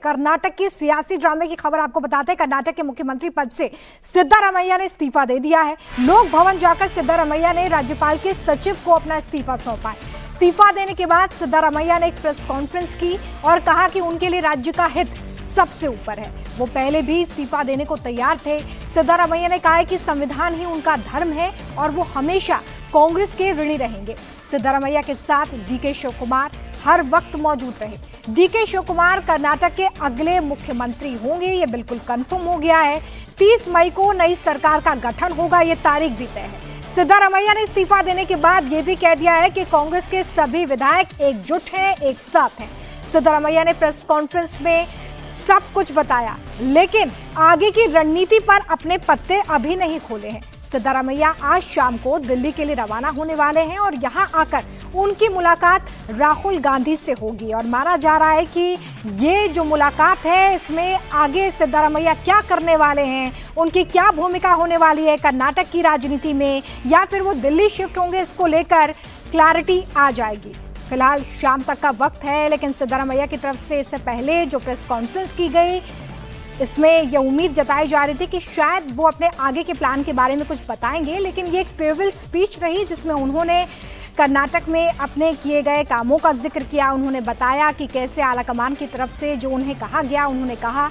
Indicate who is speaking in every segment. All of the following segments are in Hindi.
Speaker 1: कर्नाटक की सियासी ड्रामे की खबर आपको बताते हैं। कर्नाटक के मुख्यमंत्री पद से सिद्धारमैया ने इस्तीफा दे दिया है। लोक भवन जाकर सिद्धारमैया ने राज्यपाल के सचिव को अपना इस्तीफा सौंपा है। इस्तीफा देने के बाद सिद्धारमैया ने एक प्रेस कॉन्फ्रेंस की और कहा कि उनके लिए राज्य का हित सबसे ऊपर है। वो पहले भी इस्तीफा देने को तैयार थे। सिद्धारमैया ने कहा है कि संविधान ही उनका धर्म है और वो हमेशा कांग्रेस के ऋणी रहेंगे। सिद्धारमैया के साथ डीके शिव कुमार हर वक्त मौजूद रहे। डीके शिव कुमार कर्नाटक के अगले मुख्यमंत्री होंगे, ये बिल्कुल कंफर्म हो गया है। 30 मई को नई सरकार का गठन होगा, ये तारीख भी तय है। सिद्धारमैया ने इस्तीफा देने के बाद ये भी कह दिया है कि कांग्रेस के सभी विधायक एकजुट हैं, एक साथ हैं। सिद्धारमैया ने प्रेस कॉन्फ्रेंस में सब कुछ बताया, लेकिन आगे की रणनीति पर अपने पत्ते अभी नहीं खोले हैं। सिद्धारमैया आज शाम को दिल्ली के लिए रवाना होने वाले हैं और यहां आकर उनकी मुलाकात राहुल गांधी से होगी और माना जा रहा है कि ये जो मुलाकात है इसमें आगे सिद्धारमैया क्या करने वाले हैं, उनकी क्या भूमिका होने वाली है कर्नाटक की राजनीति में, या फिर वो दिल्ली शिफ्ट होंगे, इसको लेकर क्लैरिटी आ जाएगी। फिलहाल शाम तक का वक्त है, लेकिन सिद्धारमैया की तरफ से इससे पहले जो प्रेस कॉन्फ्रेंस की गई इसमें यह उम्मीद जताई जा रही थी कि शायद वो अपने आगे के प्लान के बारे में कुछ बताएंगे, लेकिन ये एक फेयरवेल स्पीच रही जिसमें उन्होंने कर्नाटक में अपने किए गए कामों का जिक्र किया। उन्होंने बताया कि कैसे आलाकमान की तरफ से जो उन्हें कहा गया उन्होंने कहा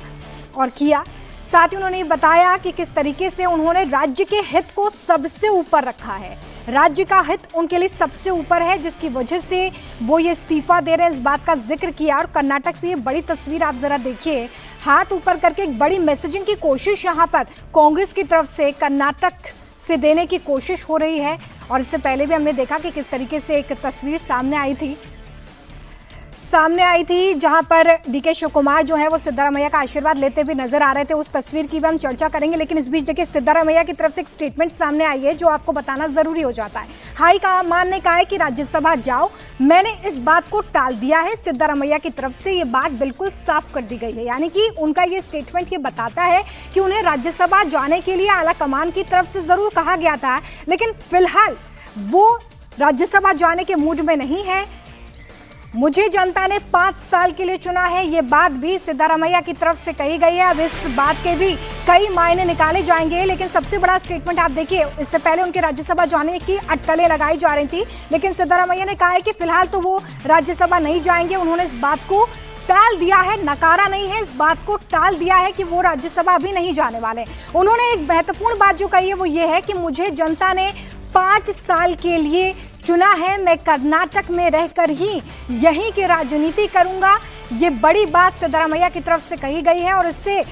Speaker 1: और किया। साथ ही उन्होंने बताया कि किस तरीके से उन्होंने राज्य के हित को सबसे ऊपर रखा है। राज्य का हित उनके लिए सबसे ऊपर है, जिसकी वजह से वो ये इस्तीफा दे रहे हैं, इस बात का जिक्र किया। और कर्नाटक से ये बड़ी तस्वीर आप जरा देखिए, हाथ ऊपर करके एक बड़ी मैसेजिंग की कोशिश यहाँ पर कांग्रेस की तरफ से कर्नाटक से देने की कोशिश हो रही है। और इससे पहले भी हमने देखा कि किस तरीके से एक तस्वीर सामने आई थी जहां पर डीके शिव कुमार जो है वो सिद्धारमैया का आशीर्वाद लेते हुए नजर आ रहे थे। उस तस्वीर की भी हम चर्चा करेंगे, लेकिन इस बीच देखिए सिद्धारमैया की तरफ से एक स्टेटमेंट सामने आई है जो आपको बताना जरूरी हो जाता है। हाईकमान ने कहा है कि राज्यसभा जाओ, मैंने इस बात को टाल दिया है। सिद्धारमैया की तरफ से ये बात बिल्कुल साफ कर दी गई है, यानी कि उनका ये स्टेटमेंट ये बताता है कि उन्हें राज्यसभा जाने के लिए आलाकमान की तरफ से जरूर कहा गया था, लेकिन फिलहाल वो राज्यसभा जाने के मूड में नहीं है। मुझे जनता ने 5 साल के लिए चुना है, ये बात भी सिद्धारमैया की तरफ से कही गई है। अब इस बात के भी कई मायने निकाले जाएंगे, लेकिन सबसे बड़ा स्टेटमेंट आप देखिए, इससे पहले उनके राज्यसभा जाने की अटकलें लगाई जा रही थी, लेकिन सिद्धारमैया ने कहा है कि फिलहाल तो वो राज्यसभा नहीं जाएंगे। उन्होंने इस बात को टाल दिया है, नकारा नहीं है, इस बात को टाल दिया है कि वो राज्यसभा अभी नहीं जाने वाले। उन्होंने एक महत्वपूर्ण बात जो कही है वो ये है कि मुझे जनता ने 5 साल के लिए चुना है, मैं कर्नाटक में रहकर ही यहीं की राजनीति करूंगा। ये बड़ी बात सिद्धारमैया की तरफ से कही गई है और इससे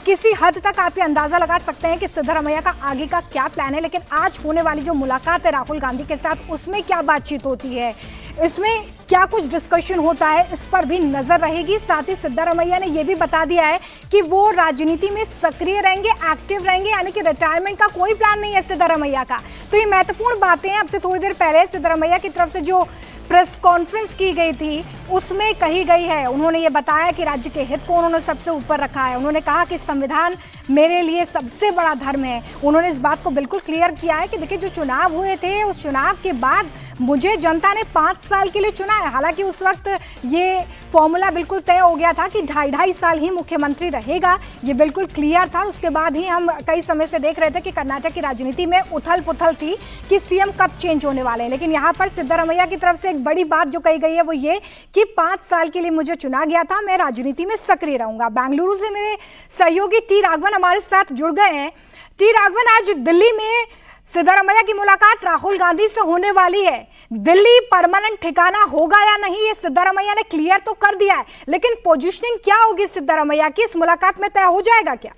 Speaker 1: किसी हद तक आप ये अंदाजा लगा सकते हैं कि सिद्धारमैया का आगे का क्या प्लान है। लेकिन आज होने वाली जो मुलाकात है राहुल गांधी के साथ, उसमें क्या बातचीत होती है, इसमें क्या कुछ डिस्कशन होता है, इस पर भी नजर रहेगी। साथ ही सिद्धारमैया ने यह भी बता दिया है कि वो राजनीति में सक्रिय रहेंगे, एक्टिव रहेंगे, यानी कि रिटायरमेंट का कोई प्लान नहीं है सिद्धारमैया का। तो ये महत्वपूर्ण बातें हैं। अब से थोड़ी देर पहले सिद्धारमैया की तरफ से जो प्रेस कॉन्फ्रेंस की गई थी उसमें कही गई है, उन्होंने ये बताया कि राज्य के हित को उन्होंने सबसे ऊपर रखा है। उन्होंने कहा कि संविधान मेरे लिए सबसे बड़ा धर्म है। उन्होंने इस बात को बिल्कुल क्लियर किया है कि देखिए जो चुनाव हुए थे उस चुनाव के बाद मुझे जनता ने 5 साल के लिए चुना है। हालांकि उस वक्त ये फॉर्मूला बिल्कुल तय हो गया था कि 2.5 साल ही मुख्यमंत्री रहेगा, ये बिल्कुल क्लियर था। उसके बाद ही हम कई समय से देख रहे थे कि कर्नाटक की राजनीति में उथल पुथल थी कि सीएम कब चेंज होने वाले हैं। लेकिन यहाँ पर सिद्धारमैया की तरफ से एक बड़ी बात जो कही गई है वो ये कि 5 साल के लिए मुझे चुना गया था, मैं राजनीति में सक्रिय रहूंगा। बेंगलुरु से मेरे सहयोगी टी राघवन हमारे साथ जुड़ गए हैं। टी राघवन, आज दिल्ली में सिद्धारमैया की मुलाकात राहुल गांधी से होने वाली है। दिल्ली परमानेंट ठिकाना होगा या नहीं, ये सिद्धारमैया ने क्लियर तो कर दिया है, लेकिन पोजीशनिंग क्या होगी सिद्धारमैया की, इस मुलाकात में तय हो जाएगा क्या?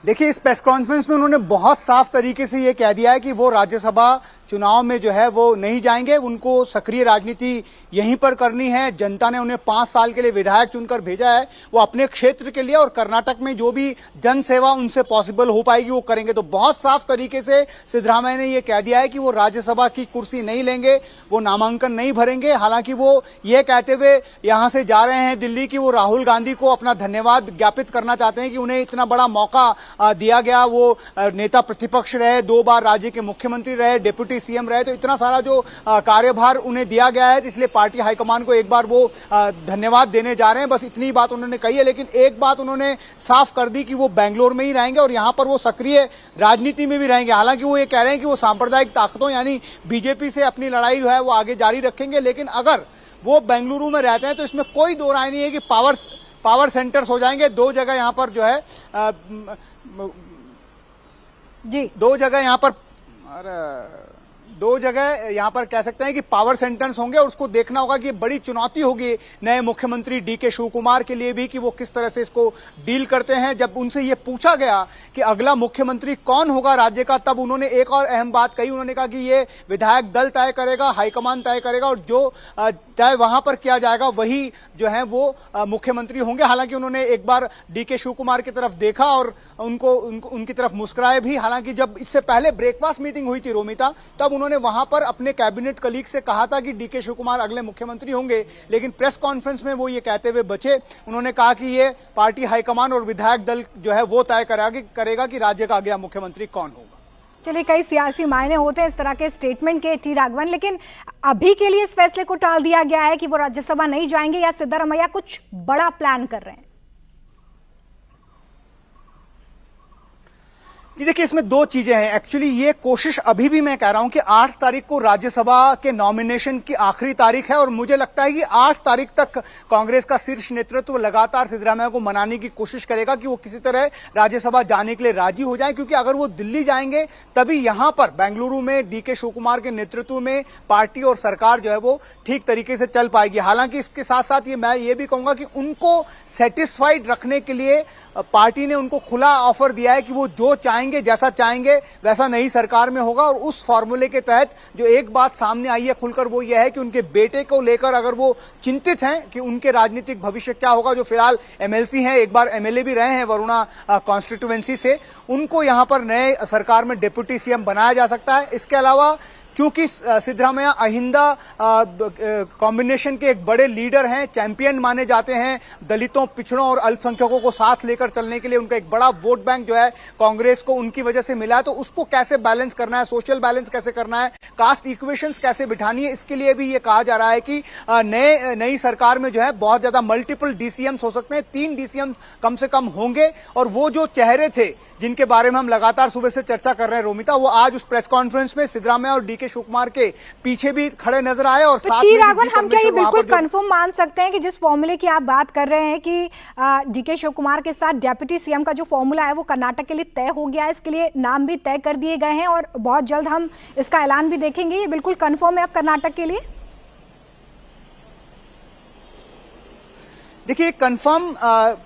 Speaker 2: देखिए, इस प्रेस कॉन्फ्रेंस में उन्होंने बहुत साफ तरीके से ये कह दिया है कि वो राज्यसभा चुनाव में जो है वो नहीं जाएंगे, उनको सक्रिय राजनीति यहीं पर करनी है। जनता ने उन्हें 5 साल के लिए विधायक चुनकर भेजा है, वो अपने क्षेत्र के लिए और कर्नाटक में जो भी जन सेवा उनसे पॉसिबल हो पाएगी वो करेंगे। तो बहुत साफ तरीके से सिद्धरामैया ने ये कह दिया है कि वो राज्यसभा की कुर्सी नहीं लेंगे, वो नामांकन नहीं भरेंगे। हालांकि वो ये कहते हुए यहां से जा रहे हैं दिल्ली की वो राहुल गांधी को अपना धन्यवाद ज्ञापित करना चाहते हैं कि उन्हें इतना बड़ा मौका दिया गया, वो नेता प्रतिपक्ष रहे, 2 बार राज्य के मुख्यमंत्री रहे, डिप्टी सीएम रहे, तो इतना सारा जो कार्यभार उन्हें दिया गया है, इसलिए पार्टी हाईकमान को एक बार वो धन्यवाद देने जा रहे हैं। बस इतनी बात उन्होंने कही है, लेकिन एक बात उन्होंने साफ कर दी कि वो बेंगलोर में ही रहेंगे और यहां पर वो सक्रिय राजनीति में भी रहेंगे। हालांकि वो ये कह रहे हैं कि वो सांप्रदायिक ताकतों यानी बीजेपी से अपनी लड़ाई जो है वो आगे जारी रखेंगे, लेकिन अगर वो बेंगलुरु में रहते हैं तो इसमें कोई दो राय नहीं है कि पावर सेंटर्स हो जाएंगे। 2 जगह यहां पर जो है
Speaker 1: जी
Speaker 2: 2 जगह यहां पर 2 जगह यहां पर कह सकते हैं कि पावर सेंटर्स होंगे और उसको देखना होगा कि बड़ी चुनौती होगी नए मुख्यमंत्री डीके शिवकुमार के लिए भी कि वो किस तरह से इसको डील करते हैं। जब उनसे ये पूछा गया कि अगला मुख्यमंत्री कौन होगा राज्य का, तब उन्होंने एक और अहम बात कही। उन्होंने कहा कि ये विधायक दल तय करेगा, हाईकमान तय करेगा और जो तय वहां पर किया जाएगा वही जो है वो मुख्यमंत्री होंगे। हालांकि उन्होंने एक बार डीके शिवकुमार की तरफ देखा और उनकी तरफ मुस्कुराए भी। हालांकि जब इससे पहले ब्रेकफास्ट मीटिंग हुई थी रोमिता, तब उन्होंने वहां पर अपने कैबिनेट कलीग से कहा था कि डीके शिवकुमार अगले मुख्यमंत्री होंगे, लेकिन प्रेस कॉन्फ्रेंस में वो ये कहते हुए बचे। उन्होंने कहा कि ये पार्टी हाईकमान और विधायक दल जो है वो तय करेगा कि राज्य का अगला मुख्यमंत्री कौन होगा।
Speaker 1: चलिए, कई सियासी मायने होते हैं इस तरह के स्टेटमेंट के टी राघवन, लेकिन अभी के लिए इस फैसले को टाल दिया गया है कि वो राज्यसभा नहीं जाएंगे या सिद्धारमैया कुछ बड़ा प्लान कर रहे हैं?
Speaker 2: जी देखिए, इसमें 2 चीजें हैं। एक्चुअली ये कोशिश अभी भी मैं कह रहा हूं कि 8 तारीख को राज्यसभा के नॉमिनेशन की आखिरी तारीख है और मुझे लगता है कि 8 तारीख तक कांग्रेस का शीर्ष नेतृत्व लगातार सिद्धरामैया को मनाने की कोशिश करेगा कि वो किसी तरह राज्यसभा जाने के लिए राजी हो जाए, क्योंकि अगर वो दिल्ली जाएंगे तभी यहां पर बेंगलुरु में डीके शिवकुमार के नेतृत्व में पार्टी और सरकार जो है वो ठीक तरीके से चल पाएगी। हालांकि इसके साथ साथ मैं ये भी कहूंगा कि उनको सेटिस्फाइड रखने के लिए पार्टी ने उनको खुला ऑफर दिया है कि वो जो चाहेंगे, जैसा चाहेंगे वैसा नई सरकार में होगा। और उस फॉर्मूले के तहत जो एक बात सामने आई है खुलकर, वो ये है कि उनके बेटे को लेकर अगर वो चिंतित हैं कि उनके राजनीतिक भविष्य क्या होगा, जो फिलहाल एमएलसी हैं, एक बार एमएलए भी रहे हैं वरुणा कॉन्स्टिट्यूएंसी से, उनको यहां पर नए सरकार में डिप्टी सीएम बनाया जा सकता है। इसके अलावा चूंकि सिद्धरामैया अहिंदा कॉम्बिनेशन के एक बड़े लीडर हैं, चैंपियन माने जाते हैं, दलितों, पिछड़ों और अल्पसंख्यकों को साथ लेकर चलने के लिए उनका एक बड़ा वोट बैंक जो है कांग्रेस को उनकी वजह से मिला है, तो उसको कैसे बैलेंस करना है, सोशल बैलेंस कैसे करना है, कास्ट इक्वेशंस कैसे बिठानी है, इसके लिए भी ये कहा जा रहा है कि नई सरकार में जो है बहुत ज्यादा मल्टीपल डीसीएम्स हो सकते हैं, 3 डीसीएम कम से कम होंगे। और वो जो चेहरे थे जिनके बारे में हम लगातार सुबह से चर्चा कर रहे हैं रोमिता, वो आज उस प्रेस कॉन्फ्रेंस में सिद्धरामैया और डीके शिवकुमार के पीछे भी खड़े नजर आए। और साथ में
Speaker 1: राघवन, हम क्या ये बिल्कुल कंफर्म मान सकते हैं कि जिस फॉर्मूले की आप बात कर रहे हैं कि डीके शिवकुमार के साथ डेप्यूटी सीएम का जो फॉर्मूला है वो कर्नाटक के लिए तय हो गया है, इसके लिए नाम भी तय कर दिए गए हैं और बहुत जल्द हम इसका ऐलान भी देखेंगे, ये बिल्कुल कंफर्म है अब कर्नाटक के लिए?
Speaker 2: देखिए, कंफर्म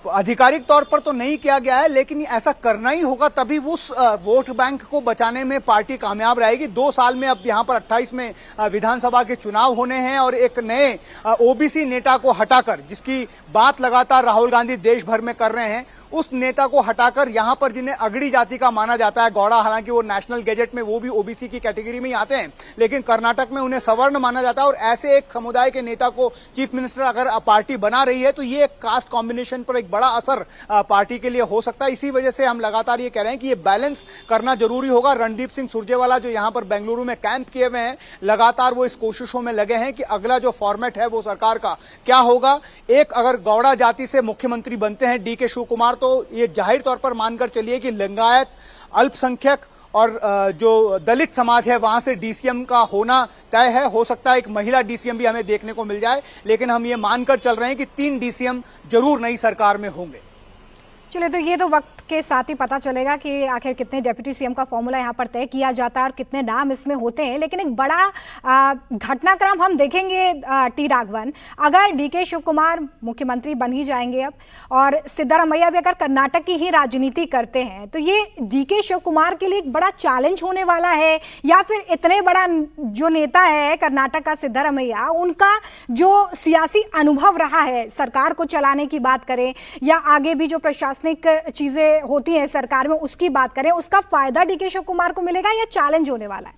Speaker 2: आधिकारिक तौर पर तो नहीं किया गया है, लेकिन ऐसा करना ही होगा, तभी उस वोट बैंक को बचाने में पार्टी कामयाब रहेगी। 2 साल में अब यहां पर 28 में विधानसभा के चुनाव होने हैं और एक नए ओबीसी नेता को हटाकर, जिसकी बात लगातार राहुल गांधी देश भर में कर रहे हैं, उस नेता को हटाकर यहां पर जिन्हें अगड़ी जाति का माना जाता है, गौड़ा, हालांकि वो नेशनल गैजेट में वो भी ओबीसी की कैटेगरी में ही आते हैं, लेकिन कर्नाटक में उन्हें सवर्ण माना जाता है। और ऐसे एक समुदाय के नेता को चीफ मिनिस्टर अगर पार्टी बना रही है तो ये एक कास्ट कॉम्बिनेशन पर एक बड़ा असर पार्टी के लिए हो सकता है। इसी वजह से हम लगातार ये कह रहे हैं कि ये बैलेंस करना जरूरी होगा। रणदीप सिंह सुरजेवाला जो यहां पर बेंगलुरु में कैंप किए हुए हैं, लगातार वो इस कोशिशों में लगे हैं कि अगला जो फॉर्मेट है वो सरकार का क्या होगा। एक अगर गौड़ा जाति से मुख्यमंत्री बनते हैं डीके शिवकुमार, तो ये जाहिर तौर पर मानकर चलिए कि लिंगायत, अल्पसंख्यक और जो दलित समाज है वहां से डीसीएम का होना तय है। हो सकता है एक महिला डीसीएम भी हमें देखने को मिल जाए, लेकिन हम ये मानकर चल रहे हैं कि 3 डीसीएम जरूर नई सरकार में होंगे।
Speaker 1: चलिए, तो ये तो वक्त के साथ ही पता चलेगा कि आखिर कितने डेप्यूटी सीएम का फॉर्मूला यहाँ पर तय किया जाता है और कितने नाम इसमें होते हैं। लेकिन एक बड़ा घटनाक्रम हम देखेंगे टी राघवन, अगर डीके शिवकुमार मुख्यमंत्री बन ही जाएंगे अब और सिद्धारमैया भी अगर कर्नाटक की ही राजनीति करते हैं, तो ये डीके शिवकुमार के लिए एक बड़ा चैलेंज होने वाला है, या फिर इतने बड़ा जो नेता है कर्नाटक का सिद्धारमैया, उनका जो सियासी अनुभव रहा है, सरकार को चलाने की बात करें या आगे भी जो प्रशासनिक चीजें होती है सरकार में उसकी बात करें, उसका फायदा डीके शिवकुमार को मिलेगा या चैलेंज होने वाला है?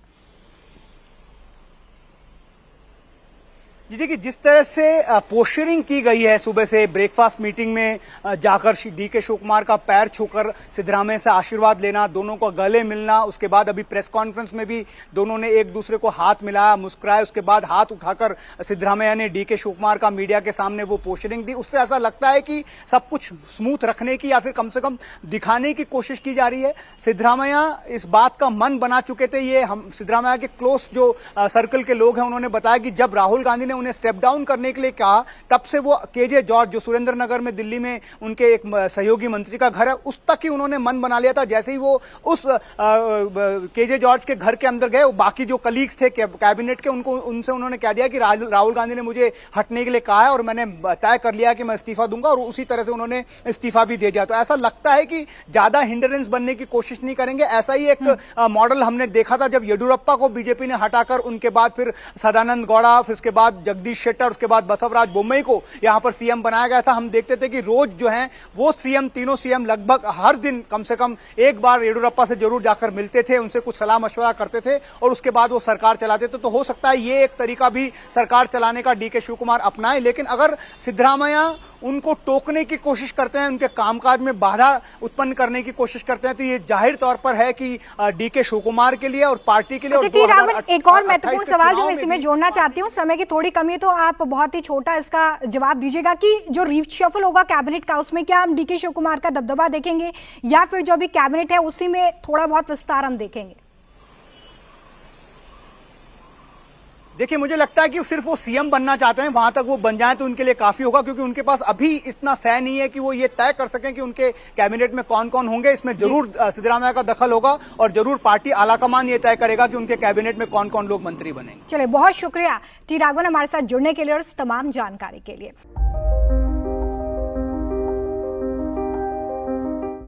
Speaker 2: जी देखिए, जिस तरह से पोस्चरिंग की गई है सुबह से ब्रेकफास्ट मीटिंग में जाकर डीके शिव कुमार का पैर छूकर सिद्धरामैया से आशीर्वाद लेना, दोनों को गले मिलना, उसके बाद अभी प्रेस कॉन्फ्रेंस में भी दोनों ने एक दूसरे को हाथ मिलाया, मुस्कुराए, उसके बाद हाथ उठाकर सिद्धरामैया ने डीके शिव कुमार का मीडिया के सामने वो पोस्चरिंग दी। उससे ऐसा लगता है कि सब कुछ स्मूथ रखने की या फिर कम से कम दिखाने की कोशिश की जा रही है। सिद्धरामैया इस बात का मन बना चुके थे। ये हम सिद्धरामैया के क्लोज जो सर्कल के लोग हैं उन्होंने बताया कि जब राहुल गांधी ने उन्हें स्टेप डाउन करने के लिए कहा, तब से वो केजे जॉर्ज जो सुरेंद्र नगर में दिल्ली में उनके एक सहयोगी मंत्री का घर है, उस तक ही उन्होंने मन बना लिया था। जैसे ही वो उस केजे जॉर्ज के घर के अंदर गए, बाकी जो कलीग्स थे कैबिनेट के, उनसे उन्होंने कह दिया कि राहुल गांधी ने मुझे हटने के लिए कहा है और मैंने तय कर लिया कि मैं इस्तीफा दूंगा, और उसी तरह से उन्होंने इस्तीफा भी दे दिया। तो ऐसा लगता है कि ज्यादा हिंडरेंस बनने की कोशिश नहीं करेंगे। ऐसा ही एक मॉडल हमने देखा था जब येडियुरप्पा को बीजेपी ने हटाकर उनके बाद फिर सदानंद गौड़ा, फिर उसके बाद जगदीश शेट्टर, उसके बाद बसवराज बोम्मई को यहां पर सीएम बनाया गया था। हम देखते थे कि रोज जो है वो सीएम, तीनों सीएम लगभग हर दिन कम से कम एक बार येडियुरप्पा से जरूर जाकर मिलते थे, उनसे कुछ सलाह मशवरा करते थे और उसके बाद वो सरकार चलाते थे। तो हो सकता है ये एक तरीका भी सरकार चलाने का डीके शिव कुमार अपनाए। लेकिन अगर सिद्धरामैया उनको टोकने की कोशिश करते हैं, उनके कामकाज में बाधा उत्पन्न करने की कोशिश करते हैं, तो ये जाहिर तौर पर है कि डीके शिव कुमार के लिए और पार्टी के लिए।
Speaker 1: अच्छा, एक और महत्वपूर्ण सवाल जो मैं इसमें जोड़ना चाहती हूँ, समय की थोड़ी कमी है तो आप बहुत ही छोटा इसका जवाब दीजिएगा कि जो रीशफल होगा कैबिनेट का, उसमें क्या हम डीके शिव कुमार का दबदबा देखेंगे या फिर जो अभी कैबिनेट है उसी में थोड़ा बहुत विस्तार हम देखेंगे?
Speaker 2: देखिए, मुझे लगता है कि सिर्फ वो सीएम बनना चाहते हैं, वहां तक वो बन जाए तो उनके लिए काफी होगा, क्योंकि उनके पास अभी इतना सह नहीं है कि वो ये तय कर सकें कि उनके कैबिनेट में कौन कौन होंगे। इसमें जरूर सिद्धरामैया का दखल होगा और जरूर पार्टी आलाकमान ये तय करेगा कि उनके कैबिनेट में कौन कौन लोग मंत्री बनेंगे।
Speaker 1: चलिए, बहुत शुक्रिया टी राघवन हमारे साथ जुड़ने के लिए और इस तमाम जानकारी के लिए।